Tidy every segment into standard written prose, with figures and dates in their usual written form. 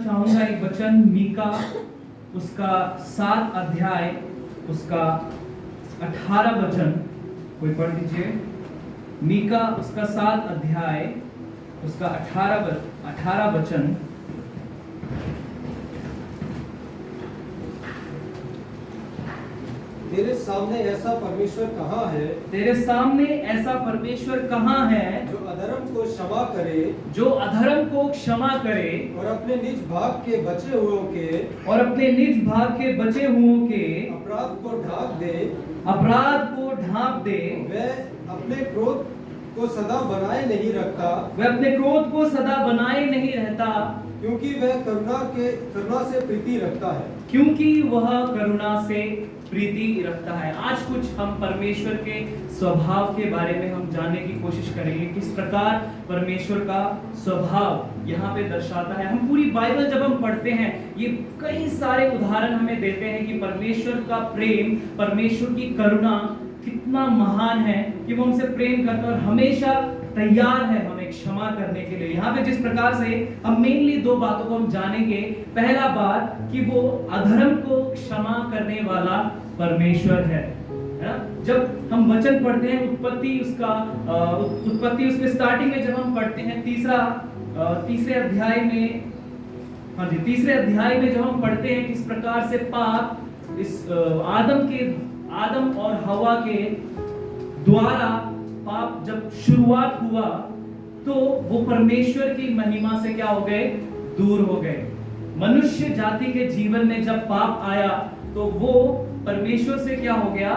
चाहूंगा एक वचन मीका उसका 7 अध्याय उसका 18 वचन, कोई पढ़ लीजिए। मीका उसका 7 अध्याय उसका 18 वचन। तेरे सामने ऐसा परमेश्वर कहाँ है, तेरे सामने ऐसा परमेश्वर कहाँ है जो अधर्म को क्षमा करे, जो अधर्म को क्षमा करे और अपने निज भाग के बचे हुओं के और अपने निज भाग के बचे हुओं के अपराध को ढांप दे। अपराध को ढांप दे। वह अपने क्रोध को सदा बनाए नहीं रखता, वह अपने क्रोध को सदा बनाए नहीं रहता, क्योंकि वह करुणा से प्रीति रखता है। क्योंकि वह करुणा से प्रीति रखता है। आज कुछ हम परमेश्वर के स्वभाव के बारे में हम जानने की कोशिश करेंगे, किस प्रकार परमेश्वर का स्वभाव यहाँ पे दर्शाता है। हम पूरी बाइबल जब हम पढ़ते हैं, ये कई सारे उदाहरण हमें देते हैं कि परमेश्वर का प्रेम, परमेश्वर की करुणा कितना महान है कि वो हमसे प्रेम करता है और हमेशा तैयार है हमें क्षमा करने के लिए। यहाँ पे जिस प्रकार से हम मेनली 2 बातों को हम जानेंगे। पहला बात कि वो अधर्म को क्षमा करने वाला परमेश्वर है ना। जब हम वचन पढ़ते हैं उत्पत्ति उसके स्टार्टिंग में जब हम पढ़ते हैं तीसरे अध्याय में, हाँ जी, तीसरे अध्याय में जब हम पढ़ते हैं किस प्रकार से पाप इस आदम और हवा के द्वारा पाप जब शुरुआत हुआ तो वो परमेश्वर की महिमा से क्या हो गए, दूर हो गए। मनुष्य जाति के जीवन में जब पाप आया तो वो परमेश्वर से क्या हो गया,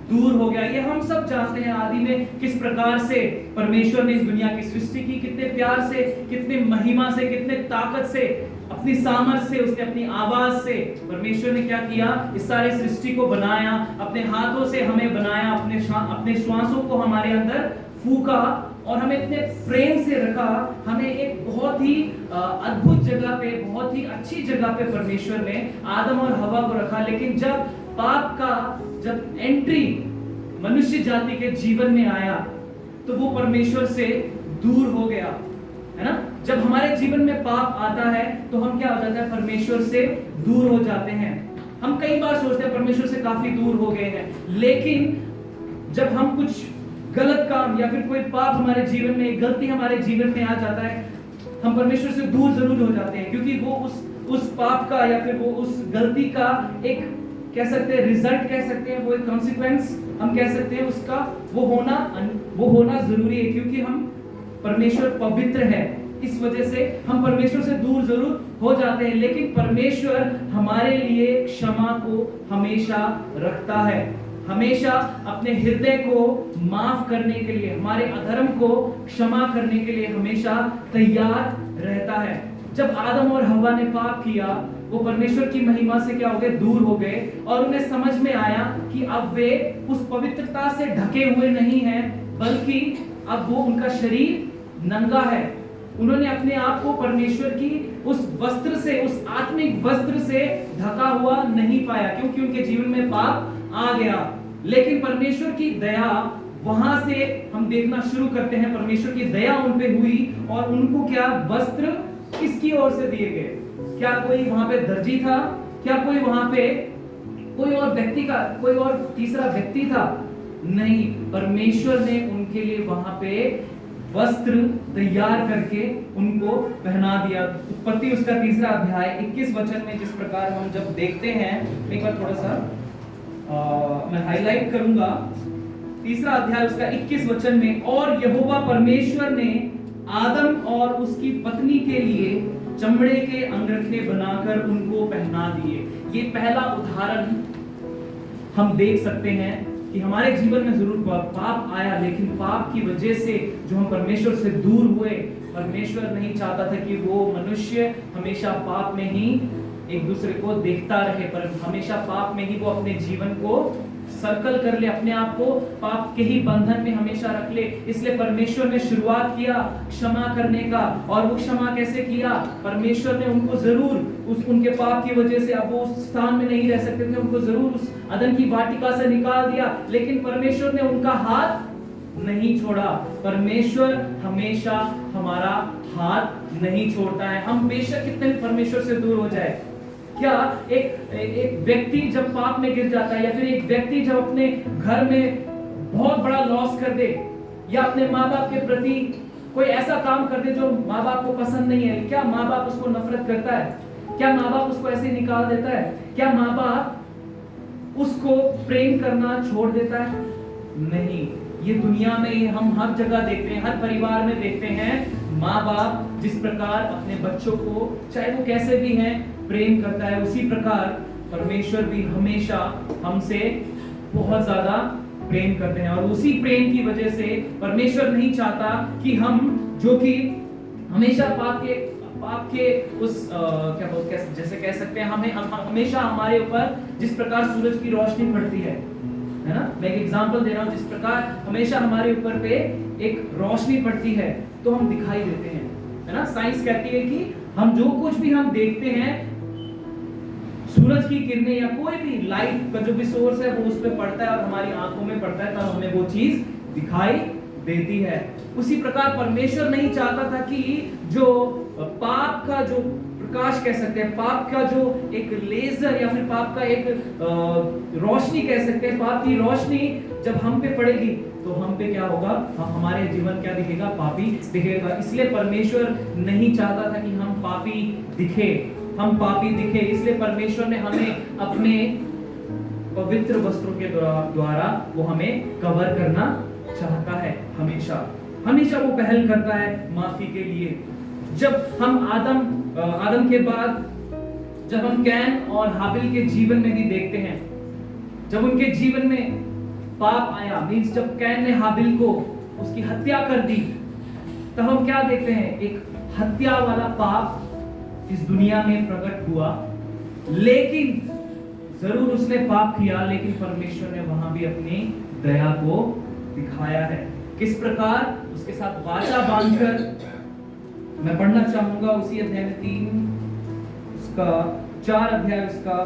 दूर हो गया। ये हम सब जानते हैं आदि में किस प्रकार से परमेश्वर ने इस दुनिया की सृष्टि की, कितने प्यार से, कितने महिमा से, कितने ताकत से, अपनी सामर्थ से, उसने अपनी आवाज से परमेश्वर ने क्या किया, इस सारे सृष्टि को बनाया, अपने हाथों से हमें बनाया, अपने श्वासों को हमारे अंदर फूका और हमें इतने प्रेम से रखा। हमें एक बहुत ही अद्भुत जगह पे, बहुत ही अच्छी जगह पे परमेश्वर ने आदम और हवा को रखा। लेकिन जब पाप का जब एंट्री मनुष्य जाति के जीवन में आया तो वो परमेश्वर से दूर हो गया, है ना। जब हमारे जीवन में पाप आता है तो हम क्या हो जाते हैं, परमेश्वर से दूर हो जाते हैं। हम कई बार सोचते हैं परमेश्वर से काफी दूर हो गए हैं, लेकिन जब हम कुछ गलत काम या फिर कोई पाप हमारे जीवन में, गलती हमारे जीवन में आ जाता है, हम परमेश्वर से दूर जरूर हो जाते हैं, क्योंकि वो उस पाप का या फिर वो उस गलती का एक कह सकते हैं रिजल्ट, कह सकते हैं वो एक कॉन्सिक्वेंस हम कह सकते हैं, उसका वो होना जरूरी है, क्योंकि हम परमेश्वर पवित्र है। इस वजह से हम परमेश्वर से दूर जरूर हो जाते हैं, लेकिन परमेश्वर हमारे लिए क्षमा को हमेशा रखता है, हमेशा अपने हृदय को माफ करने के लिए, हमारे अधर्म को क्षमा करने के लिए हमेशा तैयार रहता है। जब आदम और हवा ने पाप किया, वो परमेश्वर की महिमा से क्या हो गए, दूर हो गए, और उन्हें समझ में आया कि अब वे उस पवित्रता से ढके हुए नहीं हैं, बल्कि अब वो उनका शरीर नंगा है। उन्होंने अपने आप को परमेश्वर की उस वस्त्र से, उस आत्मिक वस्त्र से ढका हुआ नहीं पाया, क्योंकि उनके जीवन में पाप आ गया। लेकिन परमेश्वर की दया, वहां से हम देखना शुरू करते हैं, परमेश्वर की दया उन पे हुई और उनको क्या वस्त्र किसकी ओर से दिए गए? क्या कोई वहां पे दर्जी था? क्या कोई वहां पे कोई और व्यक्ति का, कोई और तीसरा व्यक्ति था? नहीं, परमेश्वर ने उनके लिए वहां पे वस्त्र तैयार करके उनको पहना दिया। उत्पत्ति उसका 3 अध्याय 21 वचन में जिस प्रकार हम जब देखते हैं, एक बार थोड़ा सा मैं हाईलाइट करूंगा। 3 अध्याय उसका 21 वचन में, और यहोवा परमेश्वर ने आदम और उसकी पत्नी के लिए चमड़े के अंगरखे बनाकर उनको पहना दिए। ये पहला उदाहरण हम देख सकते हैं कि हमारे जीवन में जरूर पाप आया, लेकिन पाप की वजह से जो हम परमेश्वर से दूर हुए, परमेश्वर नहीं चाहता था कि वो मनुष्य हमेशा पाप में ही एक दूसरे को देखता रहे, पर हमेशा पाप में ही वो अपने जीवन को सर्कल कर ले, अपने आप को पाप के ही बंधन में हमेशा रख ले। इसलिए परमेश्वर ने शुरुआत किया क्षमा करने का, और वो क्षमा कैसे किया? परमेश्वर ने उनको जरूर उनके पाप की वजह से अब वो उस स्थान में नहीं रह सकते थे, उनको जरूर उस अदन की वाटिका से निकाल दिया, लेकिन परमेश्वर ने उनका हाथ नहीं छोड़ा। परमेश्वर हमेशा हमारा हाथ नहीं छोड़ता है। हम बेशक कितने भी परमेश्वर से दूर हो जाए, क्या एक व्यक्ति जब पाप में गिर जाता है, या फिर एक व्यक्ति जब अपने घर में बहुत बड़ा लॉस कर दे, या अपने माँ बाप के प्रति कोई ऐसा काम कर दे जो माँ बाप को पसंद नहीं है, क्या माँ बाप उसको नफरत करता है? क्या माँ बाप उसको ऐसे निकाल देता है? क्या माँ बाप उसको प्रेम करना छोड़ देता है? नहीं। ये दुनिया में हम हर जगह देखते हैं, हर परिवार में देखते हैं, माँ बाप जिस प्रकार अपने बच्चों को, चाहे वो कैसे भी हैं, प्रेम करता है, उसी प्रकार परमेश्वर भी हमेशा हमसे बहुत ज्यादा प्रेम करते हैं। और उसी प्रेम की वजह से परमेश्वर नहीं चाहता कि हम, जो कि हमेशा पाप के उस क्या बोलते हैं, जैसे कह सकते हैं, हमेशा हमारे ऊपर जिस प्रकार सूरज की रोशनी पड़ती है ना, मैं एक एग्जांपल दे रहा हूं, जिस प्रकार हमेशा हमारे ऊपर पे एक रोशनी पड़ती है तो हम दिखाई देते हैं, है ना। साइंस कहती है कि हम जो कुछ भी हम देखते हैं, सूरज की किरणें या कोई भी लाइट का जो भी सोर्स है वो उस पे पड़ता है और हमारी आंखों में पड़ता है, तब हमें वो चीज दिखाई देती है। उसी प्रकार परमेश्वर नहीं चाहता था कि जो पाप का जो प्रकाश कह सकते हैं, पाप का जो एक लेजर या फिर पाप का एक रोशनी कह सकते हैं, पाप की रोशनी जब हम पे पड़ेगी तो हम पे क्या होगा, हमारे जीवन क्या दिखेगा, पापी दिखेगा। इसलिए परमेश्वर नहीं चाहता था कि हम पापी दिखे, हम पापी दिखे। इसलिए परमेश्वर ने हमें अपने पवित्र वस्त्रों के द्वारा वो हमें कवर करना चाहता है। हमेशा वो पहल करता है माफी के लिए। जब हम आदम के बाद जब हम कैन और हाबिल के जीवन में भी देखते हैं, जब उनके जीवन में पाप आया, मींस जब कैन ने हाबिल को उसकी हत्या कर दी, तब हम क्या देखते हैं, एक हत्या वाला पाप इस दुनिया में प्रकट हुआ। लेकिन जरूर उसने पाप किया, लेकिन परमेश्वर ने वहां भी अपनी दया को दिखाया है। किस प्रकार? उसके साथ वाचा बांधकर। मैं पढ़ना चाहूंगा उसी अध्याय में 3 उसका 4 अध्याय उसका,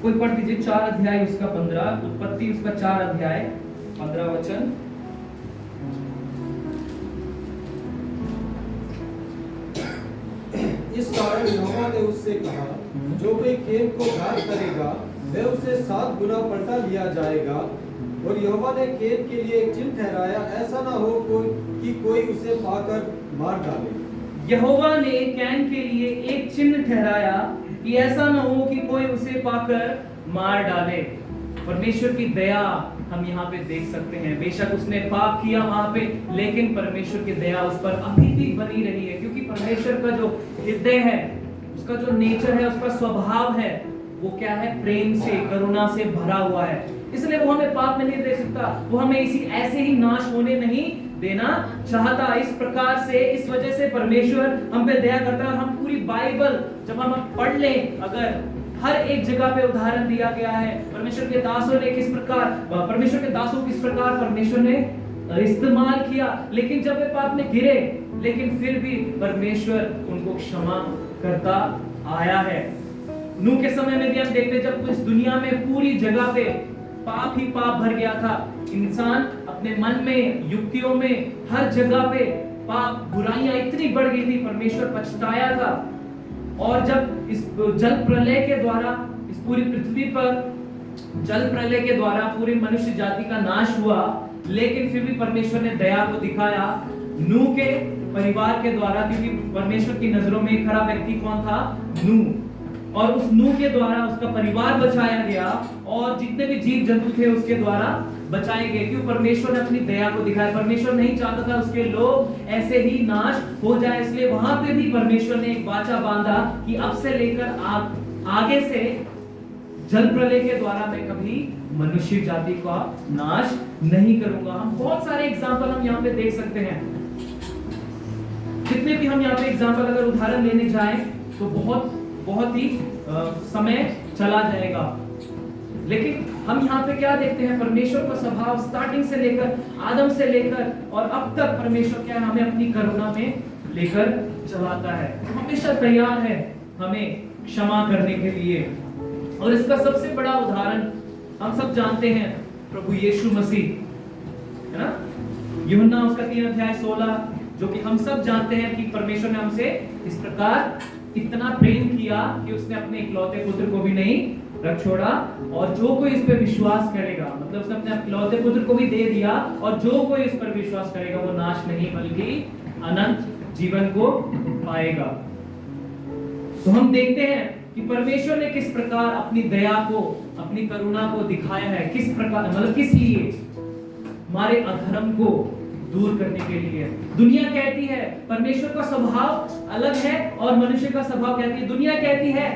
कोई पढ़ दीजिए, 4 अध्याय उसका 15, उत्पत्ति उसका 4 अध्याय 15 वचन। इस कारण यहोवा ने उससे कहा, जो कोई कैन को घात करेगा वह उसे 7 गुना पलटा लिया जाएगा। और यहोवा ने कैन के लिए एक चिन्ह ठहराया, ऐसा ना हो कि कोई उसे पाकर मार डाले। यहोवा ने कैन के लिए एक चिन्ह ठहराया कि ऐसा ना हो कि कोई उसे पाकर मार डाले। परमेश्वर की दया हम यहाँ पे देख सकते हैं। बेशक उसने पाप किया वहां पे, लेकिन परमेश्वर की दया उस पर अभी भी बनी रही है, क्योंकि परमेश्वर का जो हृदय है, उसका जो नेचर है, उसका स्वभाव है, वो क्या है, प्रेम से, करुणा से भरा हुआ है। इसलिए वो हमें पाप में नहीं दे सकता, वो हमें ऐसे ही नाश होने नहीं देना चाहता। इस प्रकार से, इस वजह से परमेश्वर हम पे दया करता है। और हम पूरी बाइबल जब हम पढ़ लें, अगर हर एक जगह पे उदाहरण दिया गया है परमेश्वर के दासों ने किस प्रकार, परमेश्वर के दासों किस प्रकार परमेश्वर ने इस्तेमाल किया। लेकिन जब वे पाप में गिरे, लेकिन फिर भी परमेश्वर उनको क्षमा करता आया है। नूह के समय में भी हम देखते, जब इस दुनिया में पूरी जगह पे पाप ही पाप भर गया था, इंसान अपने मन में, युक्तियों में, हर जगह पे पाप, बुराइयां इतनी बढ़ गई थी, परमेश्वर पछताया था। और जब इस जल प्रलय के द्वारा इस पूरी पृथ्वी पर जल प्रलय के द्वारा पूरी मनुष्य जाति का नाश हुआ, लेकिन फिर भी परमेश्वर ने दया को दिखाया नूह के परिवार के द्वारा, क्योंकि परमेश्वर की नजरों में खरा व्यक्ति कौन था, नूह। और उस नूह के द्वारा उसका परिवार बचाया गया, और जितने भी जीव जंतु थे उसके द्वारा बचाए गए। क्यों? परमेश्वर ने अपनी दया को दिखाया। परमेश्वर नहीं चाहता था उसके लोग ऐसे ही नाश हो जाए, इसलिए वहां पे भी परमेश्वर ने एक वाचा बांधा कि अब से लेकर आगे से जल प्रलय के द्वारा मैं कभी मनुष्य जाति का नाश नहीं करूंगा। हम बहुत सारे एग्जाम्पल हम यहाँ पे देख सकते हैं। जितने भी हम यहाँ पे एग्जाम्पल अगर उदाहरण लेने जाएं तो बहुत ही समय चला जाएगा। लेकिन हम यहाँ पे क्या देखते हैं, परमेश्वर का स्वभाव स्टार्टिंग से लेकर, आदम से लेकर और अब तक परमेश्वर क्या है, हमें अपनी करुणा में लेकर चलाता है, हमेशा तैयार है हमें क्षमा करने के लिए। और इसका सबसे बड़ा उदाहरण हम सब जानते हैं, प्रभु यीशु मसीह। है ना। यूहन्ना उसका 3:16, जो कि हम सब जानते हैं कि परमेश्वर ने हमसे इस प्रकार इतना प्रेम किया कि उसने अपने इकलौते पुत्र को भी नहीं रख छोड़ा, और जो कोई इस पर विश्वास करेगा, मतलब उसने अपने इकलौते पुत्र को भी दे दिया, और जो कोई इस पर विश्वास करेगा वो नाश नहीं बल्कि अनंत जीवन को पाएगा। तो हम देखते हैं कि परमेश्वर ने किस प्रकार अपनी दया को, अपनी करुणा को दिखाया है, किस प्रकार, मतलब किस लिए, हमारे अधर्म को दूर करने के लिए। दुनिया कहती है परमेश्वर का स्वभाव अलग है और मनुष्य का स्वभाव कहती है, दुनिया कहती है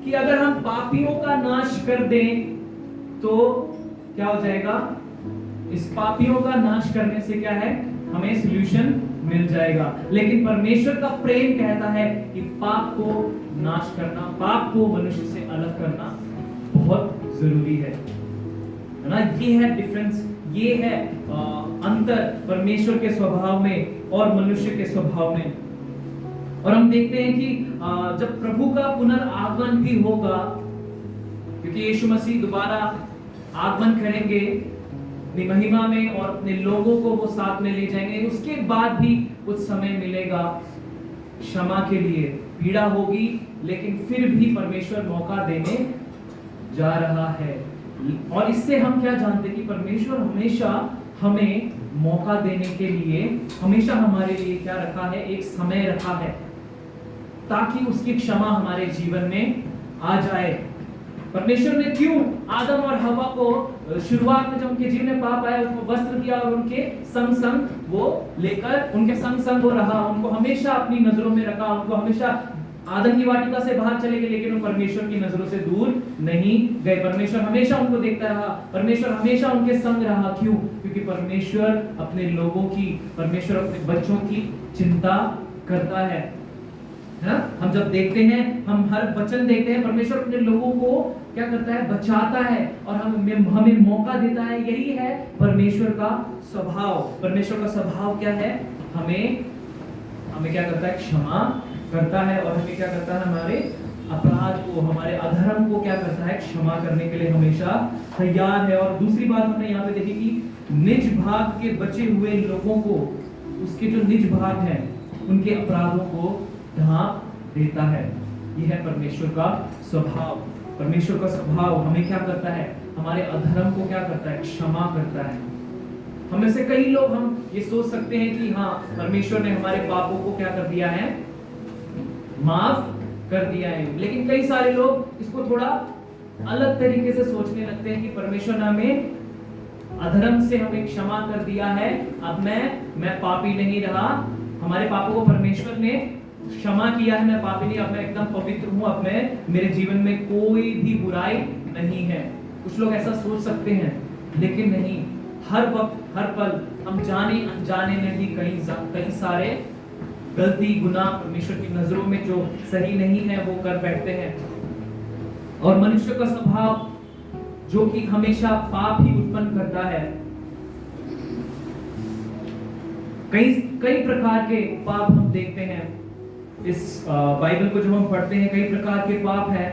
कि अगर हम पापियों का नाश कर दें तो क्या हो जाएगा, इस पापियों का नाश करने से क्या है, हमें सॉल्यूशन मिल जाएगा। लेकिन परमेश्वर का प्रेम कहता है कि पाप को नाश करना, पाप को मनुष्य से अलग करना बहुत जरूरी है ना। ये है डिफरेंस, ये है अंतर परमेश्वर के स्वभाव में और मनुष्य के स्वभाव में। और हम देखते हैं कि जब प्रभु का पुनर्आगमन भी होगा, क्योंकि यीशु मसीह दोबारा आगमन करेंगे अपनी महिमा में और अपने लोगों को वो साथ में ले जाएंगे, उसके बाद भी कुछ समय मिलेगा क्षमा के लिए, पीड़ा होगी, लेकिन फिर भी परमेश्वर मौका देने जा रहा है। और इससे हम क्या जानते हैं कि परमेश्वर हमेशा हमें मौका देने के लिए, हमेशा हमारे लिए क्या रखा है, एक समय रखा है, ताकि उसकी क्षमा हमारे जीवन में आ जाए। परमेश्वर ने क्यों आदम और हवा को शुरुआत में जब उनके जीवन में पाप आया, उसको वस्त्र दिया और उनके संग संग वो लेकर, उनके संग संग वो रहा, उनको हमेशा अपनी नजरों में रखा, उनको हमेशा आदम की वाटिका से बाहर चले गए, लेकिन वो परमेश्वर की नजरों से दूर नहीं गए। परमेश्वर हमेशा उनको देखता रहा, परमेश्वर हमेशा उनके संग रहा। क्यों? क्योंकि परमेश्वर अपने लोगों की, परमेश्वर अपने बच्चों की चिंता करता है ना। हम जब देखते हैं, हम हर वचन देखते हैं, परमेश्वर अपने लोगों को क्या करता है, बचाता है और हमें मौका देता है। यही है परमेश्वर का स्वभाव। परमेश्वर का स्वभाव क्या है, हमें क्या करता है, क्षमा करता है, और हमें क्या करता है, हमारे अपराध को, हमारे अधर्म को क्या करता है, क्षमा करने के लिए हमेशा तैयार है। और दूसरी बात हमने यहाँ पे देखी कि निज भाग के बचे हुए लोगों को, उसके जो निज भाग हैं, उनके अपराधों को ढांप देता है। यह है परमेश्वर का स्वभाव। परमेश्वर का स्वभाव हमें क्या करता है, हमारे अधर्म को क्या करता है, क्षमा करता है। हमें से कई लोग हम ये सोच सकते हैं कि हाँ, परमेश्वर ने हमारे पापों को क्या कर दिया है, माफ कर दिया है। लेकिन कई सारे लोग इसको थोड़ा अलग तरीके से सोचने लगते हैं कि परमेश्वर ने हमें अधर्म से हमें क्षमा कर दिया है, अब मैं पापी नहीं रहा, हमारे पापों को परमेश्वर ने क्षमा किया है, मैं पापी नहीं, अब मैं एकदम पवित्र हूं, अब मेरे जीवन में कोई भी बुराई नहीं है। कुछ लोग ऐसा सोच सकते हैं, लेकिन नहीं। हर वक्त हर पल हम जाने अनजाने में भी कई सारे गलती, गुनाह परमेश्वर की नजरों में जो सही नहीं है वो कर बैठते हैं। और मनुष्य का स्वभाव जो कि हमेशा पाप ही उत्पन्न करता है। कई प्रकार के पाप हम देखते हैं इस बाइबल को जब हम पढ़ते हैं। कई प्रकार के पाप है,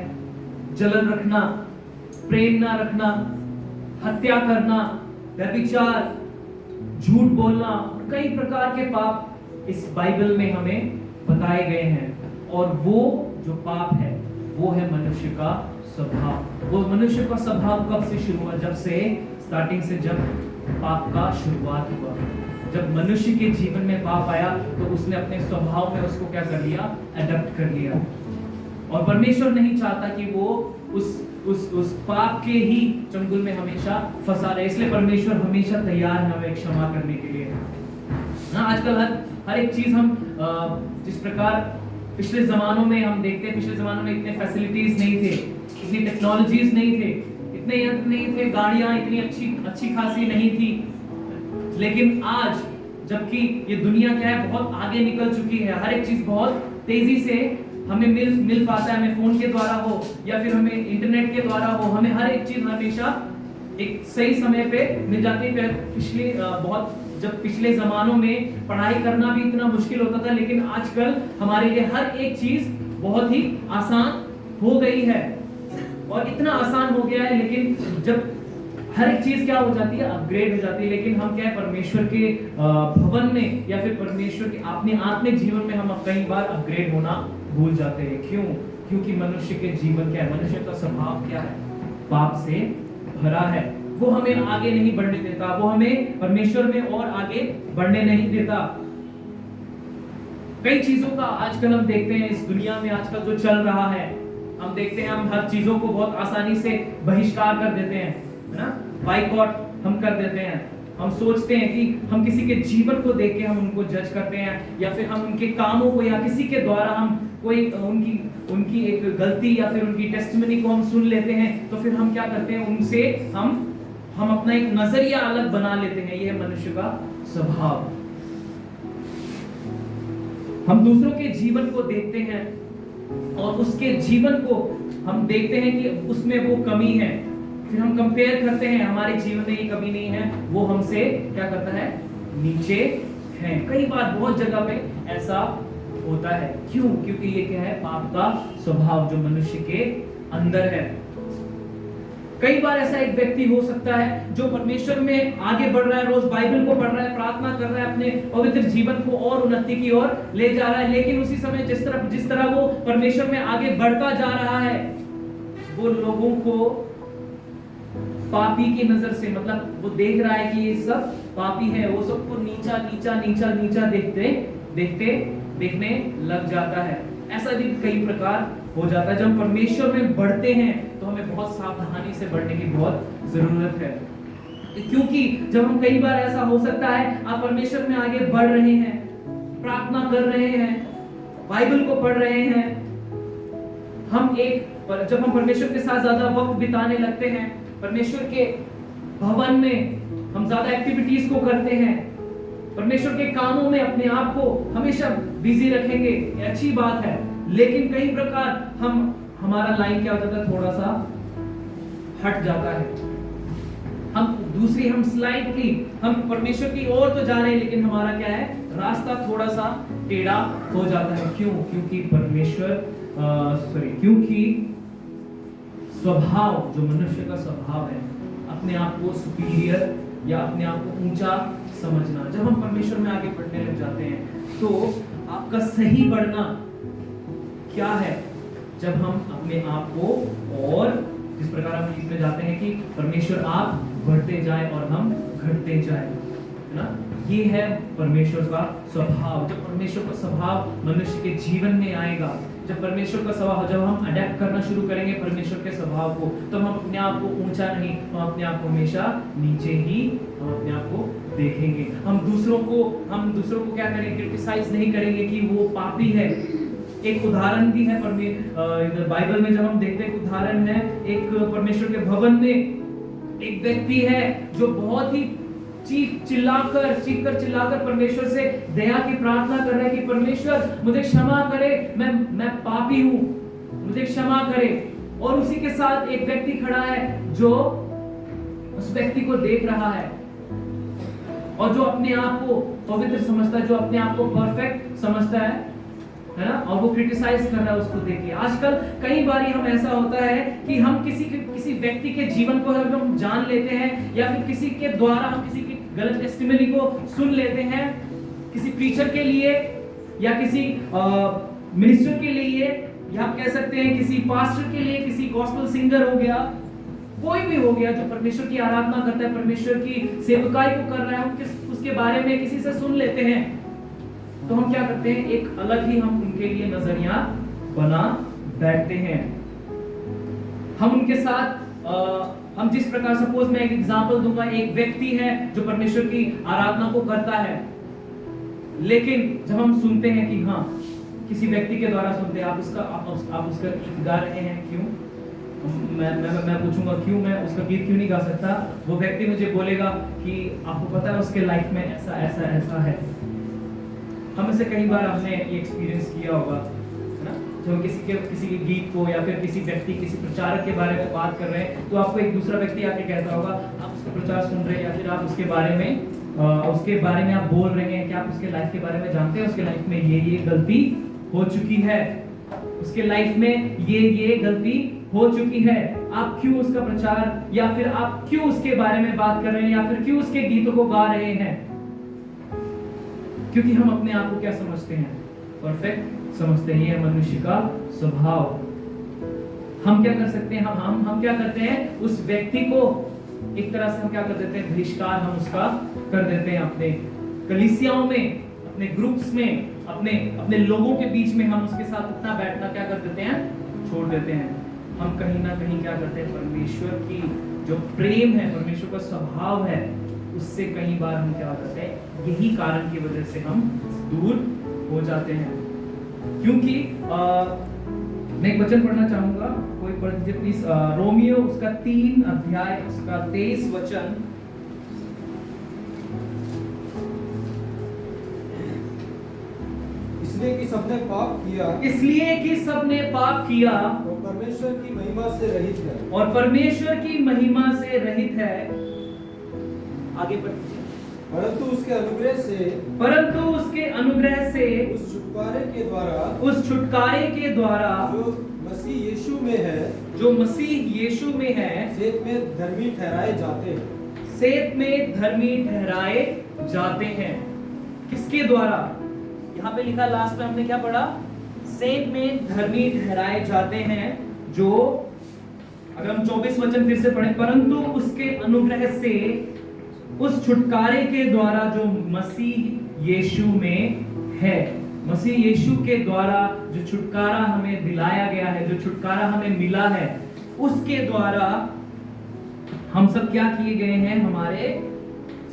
जलन रखना, प्रेम ना रखना, हत्या करना, व्यभिचार, झूठ बोलना, कई प्रकार के पाप इस बाइबल में हमें बताए गए हैं। और वो जो पाप है वो है मनुष्य का स्वभाव। वो मनुष्य का स्वभाव कब से शुरू हुआ, जब से स्टार्टिंग से, जब पाप का शुरुआत हुआ, जब मनुष्य के जीवन में पाप आया तो उसने अपने स्वभाव में उसको क्या कर लिया, अडॉप्ट कर लिया। और परमेश्वर नहीं चाहता कि वो उस पाप के ही चंगुल में हमेशा फंसा रहे, इसलिए परमेश्वर हमेशा तैयार है हमें क्षमा करने के लिए ना। आजकल हर एक चीज हम जिस प्रकार पिछले जमानों में हम देखते हैं, पिछले जमानों में इतने फैसिलिटीज नहीं थे, इतनी टेक्नोलॉजीज नहीं थे, इतने यंत्र नहीं थे, गाड़ियां इतनी अच्छी खासी नहीं थी। लेकिन आज जबकि ये दुनिया क्या है, बहुत आगे निकल चुकी है, हर एक चीज बहुत तेजी से हमें मिल पाता है, हमें फोन के द्वारा हो या फिर हमें इंटरनेट के द्वारा हो, हमें हर एक चीज हमेशा एक सही समय पे मिल जाती है। जब पिछले जमानों में पढ़ाई करना भी इतना मुश्किल होता था, लेकिन आजकल हमारे लिए हर एक चीज बहुत ही आसान हो गई है। और इतना आसान हो गया है, लेकिन जब हर एक चीज क्या हो जाती है, अपग्रेड हो जाती है। लेकिन हम क्या है, परमेश्वर के भवन में या फिर परमेश्वर के अपने आत्मिक जीवन में हम कई बार अपग्रेड होना भूल जाते हैं। क्यों? क्योंकि मनुष्य के जीवन क्या है, मनुष्य का स्वभाव क्या है, पाप से भरा है। वो हमें आगे नहीं बढ़ने देता, वो हमें परमेश्वर में और आगे बढ़ने नहीं देता। कई चीजों का आजकल हम देखते हैं इस दुनिया में, आजकल जो चल रहा है, हम देखते हैं हम हर चीजों को बहुत आसानी से बहिष्कार कर देते हैं, है ना, बाइकआउट हम कर देते हैं। हम सोचते हैं कि हम किसी के जीवन को देख के हम उनको जज करते हैं, या फिर हम उनके कामों को या किसी के द्वारा हम कोई उनकी एक गलती या फिर उनकी टेस्टिमनी को हम सुन लेते हैं, तो फिर हम क्या करते हैं, उनसे हम अपना एक नजरिया अलग बना लेते हैं। यह है मनुष्य का स्वभाव। हम दूसरों के जीवन को देखते हैं और उसके जीवन को हम देखते हैं कि उसमें वो कमी है, फिर हम कंपेयर करते हैं, हमारे जीवन में ये कमी नहीं है, वो हमसे क्या करता है, नीचे है। कई बार बहुत जगह पे ऐसा होता है। क्यों? क्योंकि ये क्या है, पाप का स्वभाव जो मनुष्य के अंदर है। कई बार ऐसा एक व्यक्ति हो सकता है जो परमेश्वर में आगे बढ़ रहा है, रोज बाइबल को पढ़ रहा है, प्रार्थना कर रहा है, अपने पवित्र जीवन को और उन्नति की ओर ले जा रहा है, लेकिन उसी समय जिस तरह वो परमेश्वर में आगे बढ़ता जा रहा है, वो लोगों को पापी की नजर से, मतलब वो देख रहा है कि ये सब पापी है, वो सबको नीचा नीचा नीचा नीचा देखने लग जाता है। ऐसा भी कई प्रकार हो जाता है। जब हम परमेश्वर में बढ़ते हैं तो हमें बहुत सावधानी से बढ़ने की बहुत जरूरत है, क्योंकि जब हम कई बार ऐसा हो सकता है, आप परमेश्वर में आगे बढ़ रहे हैं, प्रार्थना कर रहे हैं, बाइबल को पढ़ रहे हैं, जब हम परमेश्वर के साथ ज्यादा वक्त बिताने लगते हैं, परमेश्वर के भवन में हम ज्यादा एक्टिविटीज को करते हैं, परमेश्वर के कामों में अपने आप को हमेशा बिजी रखेंगे, ये अच्छी बात है। लेकिन कई प्रकार हमारा लाइन क्या हो जाता है, थोड़ा सा हट जाता है, हम स्लाइडली हम परमेश्वर की ओर तो जा रहे हैं, लेकिन हमारा क्या है, रास्ता थोड़ा सा टेढ़ा हो जाता है। क्यों? क्योंकि स्वभाव, जो मनुष्य का स्वभाव है, अपने आप को सुपीरियर या अपने आप को ऊंचा समझना। जब हम परमेश्वर में आगे बढ़ने लग जाते हैं तो आपका सही बढ़ना क्या है, जब हम अपने आप को, और जिस प्रकार हम लिखते जाते हैं कि परमेश्वर आप बढ़ते जाए और हम घटते जाए, है ना, ये है परमेश्वर का स्वभाव। जब परमेश्वर का स्वभाव मनुष्य के जीवन में आएगा, जब परमेश्वर का स्वभाव, जब हम अडैप्ट करना शुरू करेंगे परमेश्वर के स्वभाव को, तो हम अपने आप को ऊंचा नहीं, हम अपने आप को हमेशा नीचे ही हम अपने आप को देखेंगे। हम दूसरों को क्या करेंगे, क्रिटिसाइज नहीं करेंगे कि वो पापी है। एक उदाहरण भी है बाइबल में, जब हम देखते हैं, उदाहरण है एक परमेश्वर के भवन में एक व्यक्ति है जो बहुत ही चीख कर चिल्लाकर परमेश्वर से दया की प्रार्थना कर रहा है कि परमेश्वर मुझे क्षमा करे, मैं पापी हूं, मुझे क्षमा करे। और उसी के साथ एक व्यक्ति खड़ा है जो उस व्यक्ति को देख रहा है और जो अपने आप को पवित्र समझता है, जो अपने आप को परफेक्ट समझता है ना, और वो क्रिटिसाइज कर रहा है उसको देख के। आजकल कई बार हम ऐसा होता है कि हम किसी व्यक्ति के जीवन को हम जान लेते हैं, या फिर किसी के द्वारा हम किसी की गलत टेस्टिमनी को सुन लेते हैं, किसी प्रीचर के लिए या किसी मिनिस्टर के लिए, या आप कह सकते हैं किसी पास्टर के लिए, किसी गॉस्पेल सिंगर हो गया, कोई भी हो गया जो परमेश्वर की आराधना करता है, परमेश्वर की सेवकाई को कर रहा है, उसके बारे में किसी से सुन लेते हैं, तो हम क्या करते हैं, एक अलग ही हम उनके लिए नजरिया बना बैठते हैं। हम उनके साथ हम जिस प्रकार, सपोज मैं एक एग्जांपल दूंगा, एक व्यक्ति है जो परमेश्वर की आराधना को करता है, लेकिन जब हम सुनते हैं कि हाँ, किसी व्यक्ति के द्वारा सुनते हैं, आप उसका गीत गा रहे हैं, क्यों? मैं पूछूंगा क्यों, मैं उसका गीत क्यों नहीं गा सकता? वो व्यक्ति मुझे बोलेगा कि आपको पता है उसके लाइफ में ऐसा ऐसा ऐसा है। हम से कई बार हमने ये एक्सपीरियंस किया होगा, है ना, जब हम किसी के गीत को या फिर किसी व्यक्ति, किसी प्रचारक के बारे में बात कर रहे हैं, तो आपको एक दूसरा व्यक्ति आके कहता होगा, आप उसका प्रचार सुन रहे हैं या फिर आप उसके बारे में आप बोल रहे हैं कि आप उसके लाइफ के बारे में जानते हैं, उसके लाइफ में ये गलती हो चुकी है, उसके लाइफ में ये गलती हो चुकी है, आप क्यों उसका प्रचार या फिर आप क्यों उसके बारे में बात कर रहे हैं या फिर क्यों उसके गीतों को गा रहे हैं? क्योंकि हम अपने आप को क्या समझते हैं? परफेक्ट समझते हैं। ये है मनुष्य का स्वभाव। हम क्या कर सकते हैं? हम क्या करते हैं? उस व्यक्ति को एक तरह से हम क्या कर देते हैं? बहिष्कार हम उसका कर देते हैं। अपने कलीसियाओं में, अपने ग्रुप्स में, अपने लोगों के बीच में हम उसके साथ उतना बैठना क्या कर देते हैं? छोड़ देते हैं। हम कहीं ना कहीं क्या करते हैं? परमेश्वर की जो प्रेम है, परमेश्वर का स्वभाव है, उससे कई बार हम क्या करते हैं? यही कारण की वजह से हम दूर हो जाते हैं। क्योंकि मैं एक वचन पढ़ना चाहूंगा, कोई पढ़ दीजिए प्लीज। रोमियो उसका 3 अध्याय उसका 23 वचन। इसलिए कि सबने पाप किया, इसलिए कि सबने पाप किया और परमेश्वर की महिमा से रहित है, और परमेश्वर की महिमा से रहित है। आगे बढ़िए। परंतु उसके अनुग्रह से उस छुटकारे के द्वारा जो मसीह यीशु में है सेत में धर्मी ठहराए जाते हैं। किसके द्वारा? यहाँ पे लिखा, लास्ट में हमने क्या पढ़ा? सेत में धर्मी ठहराए जाते हैं। जो अगर हम 24 वचन फिर से पढ़ें, परंतु उसके अनुग्रह से उस छुटकारे के द्वारा जो मसीह यीशु में है। मसीह यीशु के द्वारा जो छुटकारा हमें दिलाया गया है, जो छुटकारा हमें मिला है, उसके द्वारा हम सब क्या किए गए हैं? हमारे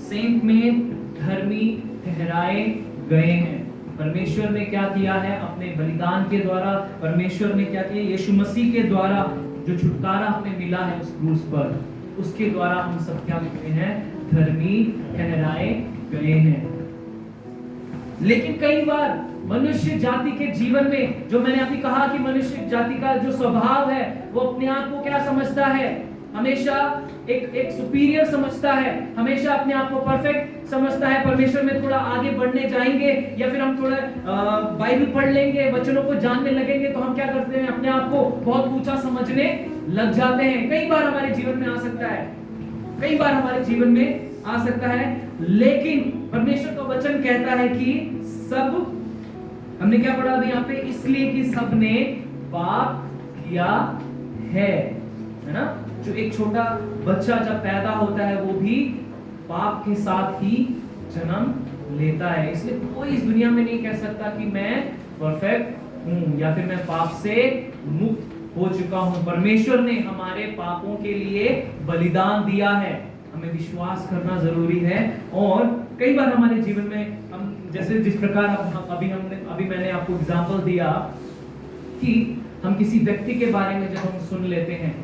सेंट में धर्मी ठहराए गए हैं। परमेश्वर ने क्या किया है? अपने बलिदान के द्वारा परमेश्वर ने क्या किया? यीशु मसीह के द्वारा जो छुटकारा हमें मिला है उस क्रूस पर, उसके द्वारा हम सब क्या किए हैं? धर्मी ठहराए गए हैं। लेकिन कई बार मनुष्य जाति के जीवन में, जो मैंने अभी कहा कि मनुष्य जाति का जो स्वभाव है, वो अपने आप को क्या समझता है? हमेशा एक सुपीरियर समझता है, हमेशा अपने आप को परफेक्ट समझता है। परमेश्वर में थोड़ा आगे बढ़ने जाएंगे या फिर हम थोड़ा बाइबल पढ़ लेंगे, वचनों को जानने लगेंगे, तो हम क्या करते हैं? अपने आप को बहुत ऊंचा समझने लग जाते हैं। कई बार हमारे जीवन में आ सकता है, कई बार हमारे जीवन में आ सकता है। लेकिन परमेश्वर का वचन कहता है कि सब, हमने क्या पढ़ा यहाँ पे? इसलिए कि सबने पाप किया है ना? जो एक छोटा बच्चा जब पैदा होता है वो भी पाप के साथ ही जन्म लेता है। इसलिए कोई इस दुनिया में नहीं कह सकता कि मैं परफेक्ट हूं या फिर मैं पाप से मुक्त हो चुका हूं। परमेश्वर ने हमारे पापों के लिए बलिदान दिया है, हमें विश्वास करना जरूरी है। और कई बार हमारे जीवन में हम, जैसे जिस प्रकार अभी मैंने आपको एग्जांपल दिया कि हम किसी व्यक्ति के बारे में जब हम सुन लेते हैं,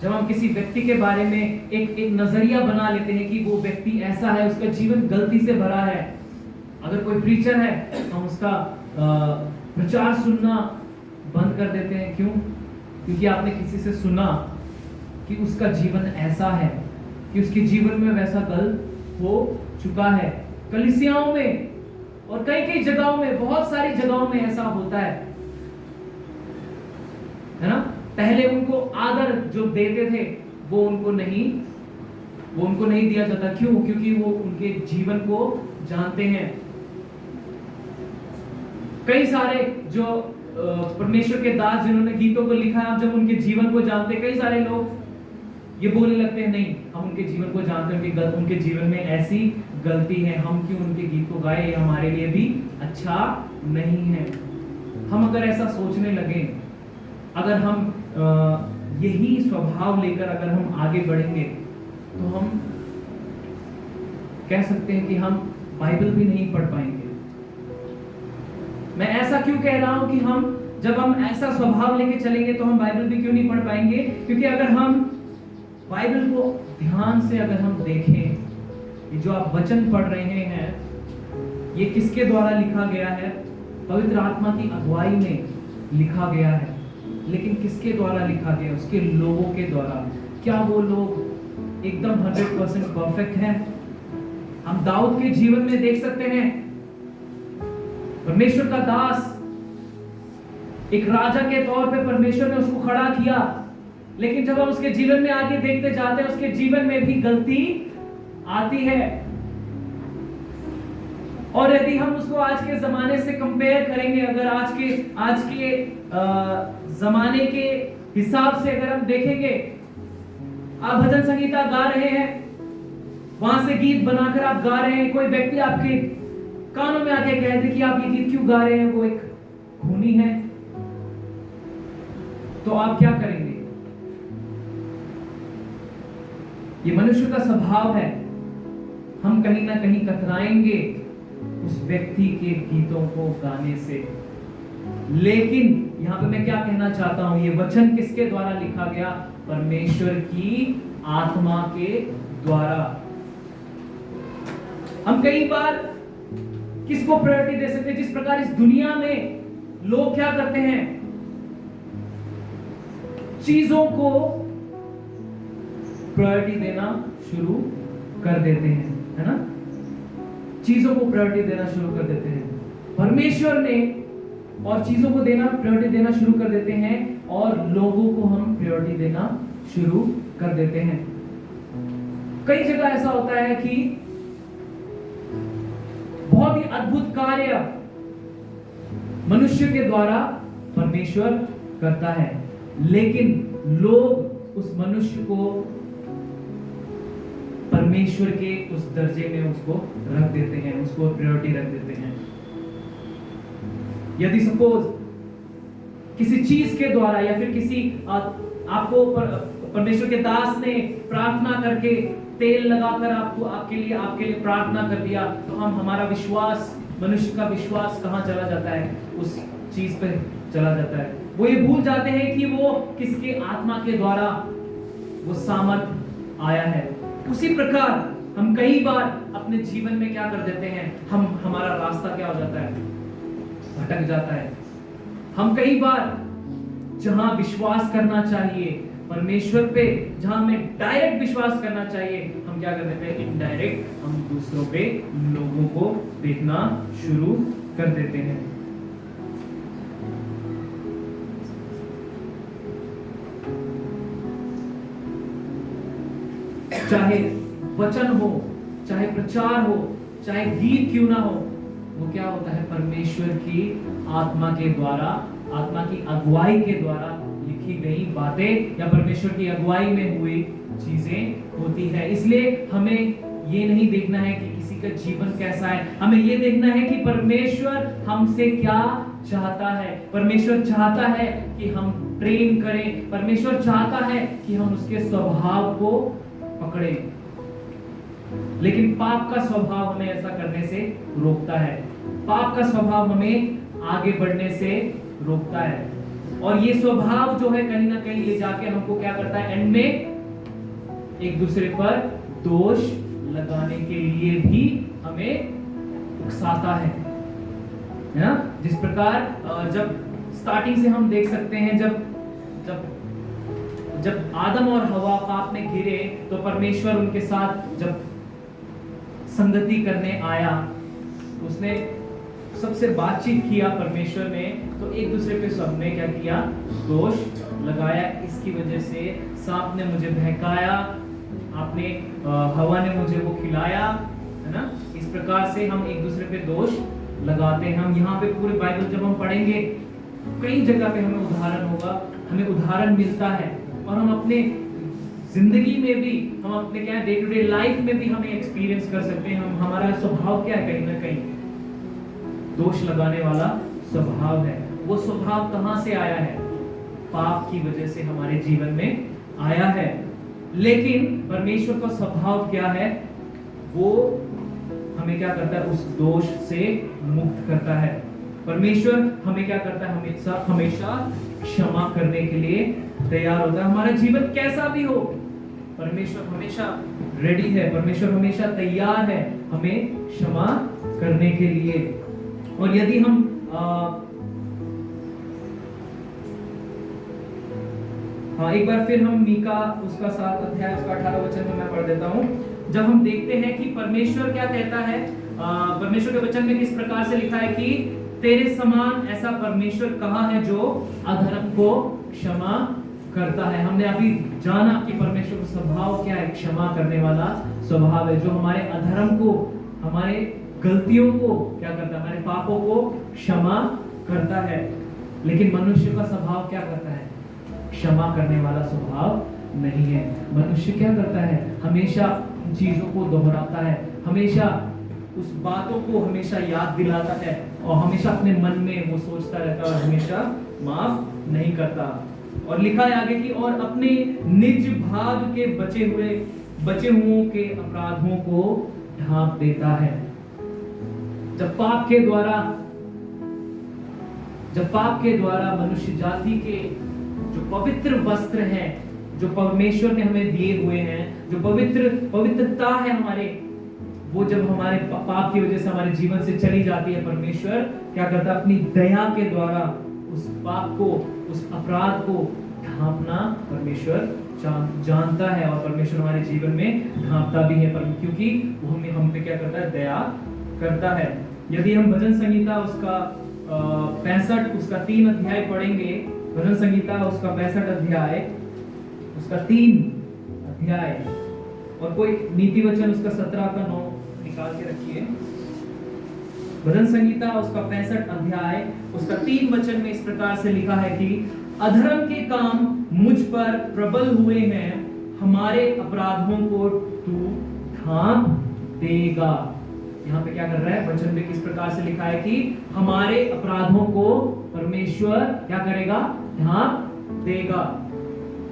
जब हम किसी व्यक्ति के बारे में एक नजरिया बना लेते हैं कि वो व्यक्ति ऐसा है, उसका जीवन गलती से भरा है। अगर कोई प्रीचर है, हम उसका प्रचार सुनना बंद कर देते हैं। क्यों? क्योंकि आपने किसी से सुना कि उसका जीवन ऐसा है, कि उसके जीवन में वैसा गलत हो चुका है। कलीसियाओं में और कई जगहों में, बहुत सारी जगहों में ऐसा होता है ना? पहले उनको आदर जो देते थे वो उनको नहीं दिया जाता। क्यों? क्योंकि वो उनके जीवन को जानते हैं। कई सारे जो परमेश्वर के दास जिन्होंने गीतों को लिखा है, जब उनके जीवन को जानते, कई सारे लोग ये बोलने लगते हैं, नहीं हम उनके जीवन को जानते हैं, उनके जीवन में ऐसी गलती है, हम क्यों उनके गीत को गाए, ये हमारे लिए भी अच्छा नहीं है। हम अगर ऐसा सोचने लगे, अगर हम यही स्वभाव लेकर अगर हम आगे बढ़ेंगे, तो हम कह सकते हैं कि हम बाइबल भी नहीं पढ़ पाएंगे। मैं ऐसा क्यों कह रहा हूं कि जब हम ऐसा स्वभाव लेके चलेंगे तो हम बाइबल भी क्यों नहीं पढ़ पाएंगे? क्योंकि अगर हम बाइबल को ध्यान से अगर हम देखें, जो आप वचन पढ़ रहे हैं, ये किसके द्वारा लिखा गया है? पवित्र आत्मा की अगुवाई में लिखा गया है। लेकिन किसके द्वारा लिखा गया? उसके लोगों के द्वारा। क्या वो लोग एकदम 100% परफेक्ट हैं? हम दाऊद के जीवन में देख सकते हैं, परमेश्वर का दास, एक राजा के तौर पे परमेश्वर ने उसको खड़ा किया, लेकिन जब हम उसके जीवन में आगे देखते जाते हैं, उसके जीवन में भी गलती आती है। और यदि हम उसको आज के जमाने से कंपेयर करेंगे, अगर आज के जमाने के हिसाब से अगर हम देखेंगे, आप भजन संगीता गा रहे हैं, वहां से गीत बनाकर आप गा रहे हैं, कोई व्यक्ति आपके कानों में आके कह दे कि आप ये गीत क्यों गा रहे हैं, वो एक खूनी है, तो आप क्या करेंगे? ये मनुष्य का स्वभाव है, हम कहीं ना कहीं कतराएंगे उस व्यक्ति के गीतों को गाने से। लेकिन यहां पे मैं क्या कहना चाहता हूं, ये वचन किसके द्वारा लिखा गया? परमेश्वर की आत्मा के द्वारा। हम कई बार किसको प्रायोरिटी दे सकते हैं? जिस प्रकार इस दुनिया में लोग क्या करते हैं, चीजों को प्रायोरिटी देना शुरू कर देते हैं, है ना? चीजों को प्रायोरिटी देना शुरू कर देते हैं। परमेश्वर ने और चीजों को प्रायोरिटी देना शुरू कर देते हैं, और लोगों को हम प्रायोरिटी देना शुरू कर देते हैं। कई जगह ऐसा होता है कि बहुत ही अद्भुत कार्य मनुष्य के द्वारा परमेश्वर करता है, लेकिन लोग उस मनुष्य को परमेश्वर के उस दर्जे में उसको रख देते हैं, उसको प्रायोरिटी रख देते हैं। यदि सपोज किसी चीज के द्वारा या फिर किसी आपको परमेश्वर के दास ने प्रार्थना करके तेल लगाकर आपके लिए प्रार्थना कर दिया, तो हमारा विश्वास, मनुष्य का विश्वास कहां चला जाता है? उस चीज पे चला जाता है। वो ये भूल जाते हैं कि वो किसके आत्मा के द्वारा वो सामर्थ आया है। उसी प्रकार हम कई बार अपने जीवन में क्या कर देते हैं, हमारा रास्ता क्या हो जाता है? भटक जाता है। हम कई बार जहां विश्वास करना चाहिए परमेश्वर पे, जहां हमें डायरेक्ट विश्वास करना चाहिए, हम क्या कर देते हैं? इनडायरेक्ट हम दूसरों पे, लोगों को देखना शुरू कर देते हैं। चाहे वचन हो, चाहे प्रचार हो, चाहे गीत क्यों ना हो, वो क्या होता है? परमेश्वर की आत्मा के द्वारा, आत्मा की अगुवाई के द्वारा लिखी गई बातें या परमेश्वर की अगुवाई में हुई चीजें होती है। इसलिए हमें ये नहीं देखना है कि किसी का जीवन कैसा है, हमें ये देखना है कि परमेश्वर हमसे क्या चाहता है। परमेश्वर चाहता है कि हम प्रेम करें, परमेश्वर चाहता है कि हम उसके स्वभाव को पकड़ें। लेकिन पाप का स्वभाव हमें ऐसा करने से रोकता है, पाप का स्वभाव हमें आगे बढ़ने से रोकता है। और ये स्वभाव जो है कहीं ना कहीं ले जाके हमको क्या करता है? एंड में एक दूसरे पर दोष लगाने के लिए भी हमें उकसाता है ना? जिस प्रकार जब स्टार्टिंग से हम देख सकते हैं, जब आदम और हवा पाप में गिरे, तो परमेश्वर उनके साथ जब संगति करने आया, उसने सबसे बातचीत किया परमेश्वर ने, तो एक दूसरे पे सबने क्या किया? दोष लगाया। इसकी वजह से सांप ने मुझे बहकाया, आपने हवा ने मुझे वो खिलाया, है ना? इस प्रकार से हम एक दूसरे पे दोष लगाते हैं। हम यहाँ पे पूरे बाइबल जब हम पढ़ेंगे, कई जगह पे हमें उदाहरण होगा, हमें उदाहरण मिलता है, और हम अपने जिंदगी में भी, हम अपने क्या डे टू डे लाइफ में भी हमें एक्सपीरियंस कर सकते हैं। हमारा स्वभाव क्या है? कहीं ना कहीं दोष लगाने वाला स्वभाव है। वो स्वभाव कहां से आया है? पाप की वजह से हमारे जीवन में आया है। लेकिन परमेश्वर का स्वभाव क्या है? वो हमें क्या करता है? उस दोष से मुक्त करता है। परमेश्वर हमें क्या करता है? हमेशा क्षमा करने के लिए तैयार होता है। हमारा जीवन कैसा भी हो, परमेश्वर हमेशा रेडी है, परमेश्वर हमेशा तैयार है हमें क्षमा करने के लिए। और यदि हम एक बार फिर हम मीका उसका 7 अध्याय उसका 18 वचन में मैं पढ़ देता हूं। जब हम देखते हैं कि परमेश्वर क्या कहता है, परमेश्वर के वचन में किस प्रकार से लिखा है कि तेरे समान ऐसा परमेश्वर कहाँ है जो अधर्म को क्षमा करता है। हमने अभी जाना कि परमेश्वर का स्वभाव क्या है, क्षमा करने वाला स्वभाव है, जो हमारे अधर्म को, हमारे गलतियों को क्या करता है, हमारे पापों को क्षमा करता है। लेकिन मनुष्य का स्वभाव क्या करता है, क्षमा करने वाला स्वभाव नहीं है। मनुष्य क्या करता है, हमेशा चीजों को दोहराता है, हमेशा उस बातों को हमेशा याद दिलाता है और हमेशा अपने मन में वो सोचता रहता है और हमेशा माफ नहीं करता। और लिखा है आगे कि और अपने निज भाग के बचे हुओं के अपराधों को ढांप देता है। जब पाप के द्वारा मनुष्य जाति के जो पवित्र वस्त्र हैं, जो परमेश्वर ने हमें दिए हुए हैं, जो पवित्रता है हमारे, वो जब हमारे पाप की वजह से हमारे जीवन से चली जाती है, परमेश्वर क्या करता है, अपनी दया के द्वारा उस पाप को, उस अपराध को ढांपना परमेश्वर जानता है। और परमेश्वर हमारे जीवन में ढांपता भी है, क्योंकि वो हम पे क्या करता है, दया करता है। यदि हम भजन संहिता उसका 65 उसका 3 अध्याय पढ़ेंगे, भजन संहिता उसका 65 अध्याय उसका 3 अध्याय, और कोई नीति वचन उसका 17 का 9 निकाल के रखिए। भजन संहिता उसका 65 अध्याय उसका 3 वचन में इस प्रकार से लिखा है कि अधर्म के काम मुझ पर प्रबल हुए हैं, हमारे अपराधों को तू ढांप देगा। यहाँ पे क्या कर रहा है, वचन में किस प्रकार से लिखा है कि हमारे अपराधों को परमेश्वर क्या करेगा, ढांप देगा,